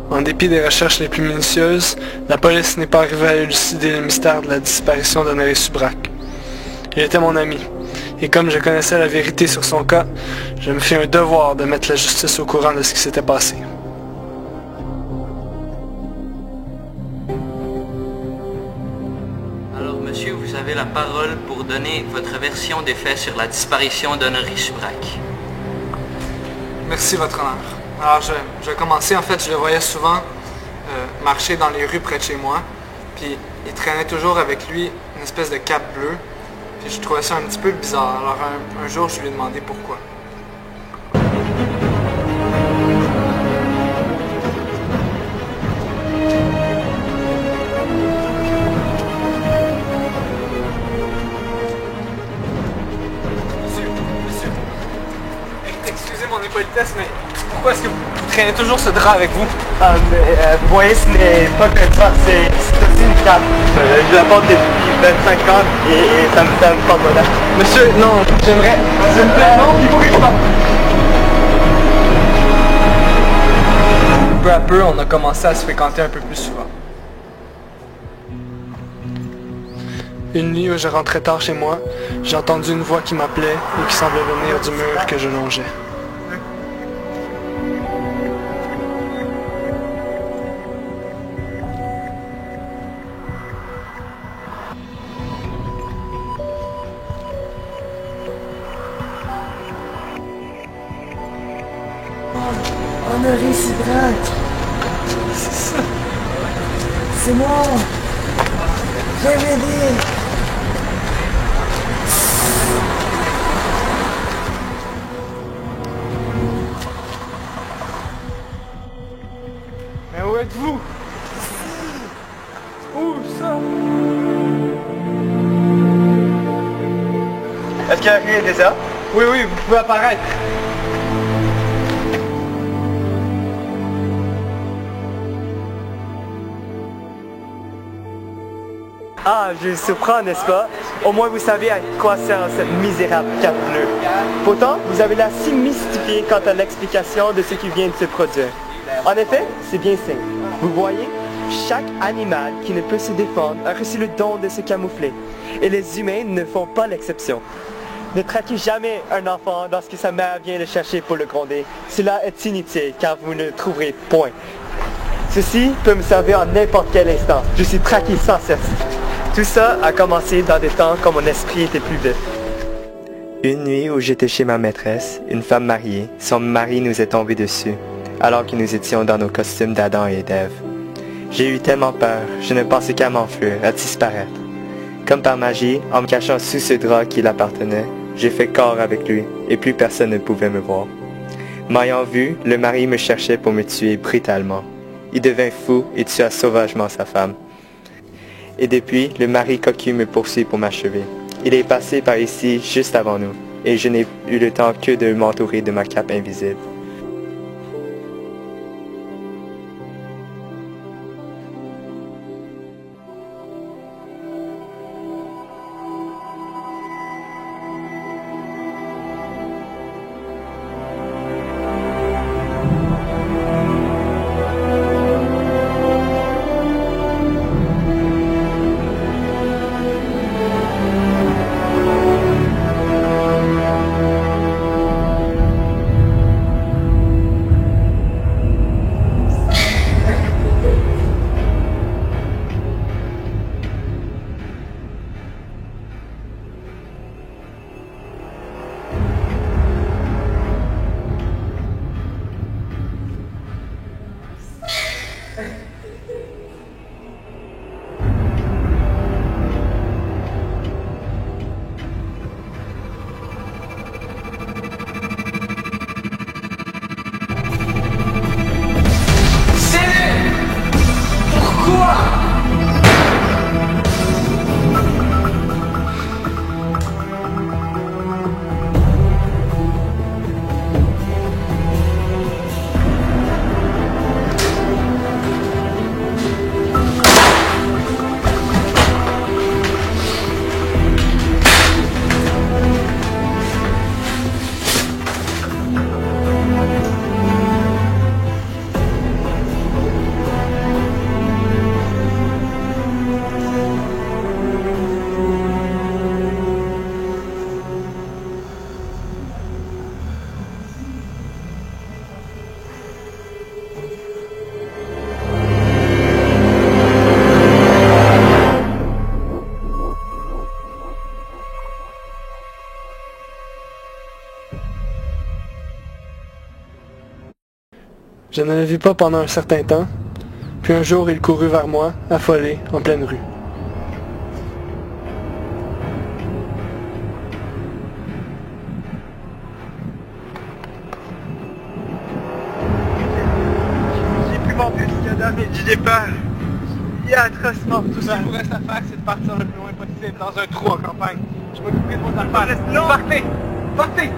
En dépit des recherches les plus minutieuses, la police n'est pas arrivée à élucider le mystère de la disparition d'Honoré Subrac. Il était mon ami, et comme je connaissais la vérité sur son cas, je me fis un devoir de mettre la justice au courant de ce qui s'était passé. Alors, monsieur, vous avez la parole pour donner votre version des faits sur la disparition d'Honoré Subrac. Merci, votre honneur. Alors, je commençais, en fait, je le voyais souvent marcher dans les rues près de chez moi, puis il traînait toujours avec lui une espèce de cape bleue, puis je trouvais ça un petit peu bizarre. Alors, un jour, je lui ai demandé pourquoi. Monsieur, excusez mon impolitesse, mais pourquoi est-ce que vous traînez toujours ce drap avec vous? Vous voyez, ce n'est pas que ça, c'est aussi une cape. Je la porte depuis 25 ans et ça me porte bonheur. Monsieur, non, j'aimerais... S'il vous plaît, non, il faut que je parte. Peu à peu, on a commencé à se fréquenter un peu plus souvent. Une nuit où je rentrais tard chez moi, j'ai entendu une voix qui m'appelait et qui semblait venir du mur que je longeais. Honoré Subrac. C'est ça. C'est moi. Viens m'aider. Mais où êtes-vous? Où ça? Est-ce que la rue est déserte? Oui, vous pouvez apparaître. Ah, je vous surprends, n'est-ce pas? Au moins vous savez à quoi sert cette misérable cape bleue. Pourtant, vous avez l'air si mystifié quant à l'explication de ce qui vient de se produire. En effet, c'est bien simple. Vous voyez, chaque animal qui ne peut se défendre a reçu le don de se camoufler. Et les humains ne font pas l'exception. Ne traquez jamais un enfant lorsque sa mère vient le chercher pour le gronder. Cela est inutile car vous ne trouverez point. Ceci peut me servir en n'importe quel instant. Je suis traqué sans cesse. Tout ça a commencé dans des temps quand mon esprit était plus vif. Une nuit où j'étais chez ma maîtresse, une femme mariée, son mari nous est tombé dessus, alors que nous étions dans nos costumes d'Adam et d'Ève. J'ai eu tellement peur, je ne pensais qu'à m'enfuir, à disparaître. Comme par magie, en me cachant sous ce drap qui l'appartenait, j'ai fait corps avec lui, et plus personne ne pouvait me voir. M'ayant vu, le mari me cherchait pour me tuer brutalement. Il devint fou et tua sauvagement sa femme. Et depuis, le mari cocu me poursuit pour m'achever. Il est passé par ici juste avant nous, et je n'ai eu le temps que de m'entourer de ma cape invisible. Je ne le vis pas pendant un certain temps, puis un jour il courut vers moi, affolé, en pleine rue. J'ai pris mon but du départ. Il est atrocement. Tout ce qu'il vous reste à faire, c'est de partir le plus loin possible dans un trou en campagne. Je m'occuperai de vos affaires. Partez! Partez!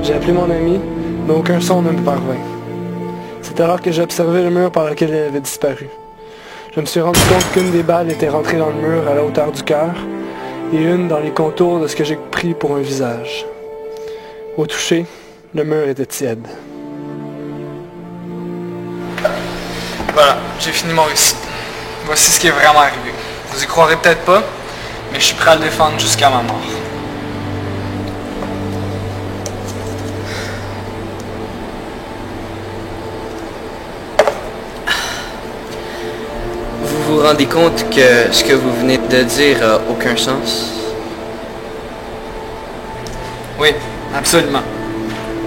J'ai appelé mon ami, mais aucun son ne me parvint. C'est alors que j'ai observé le mur par lequel elle avait disparu. Je me suis rendu compte qu'une des balles était rentrée dans le mur à la hauteur du cœur et une dans les contours de ce que j'ai pris pour un visage. Au toucher, le mur était tiède. Voilà, j'ai fini mon récit. Voici ce qui est vraiment arrivé. Vous y croirez peut-être pas, mais je suis prêt à le défendre jusqu'à ma mort. Vous vous rendez compte que ce que vous venez de dire n'a aucun sens? Oui, absolument.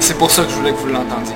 C'est pour ça que je voulais que vous l'entendiez.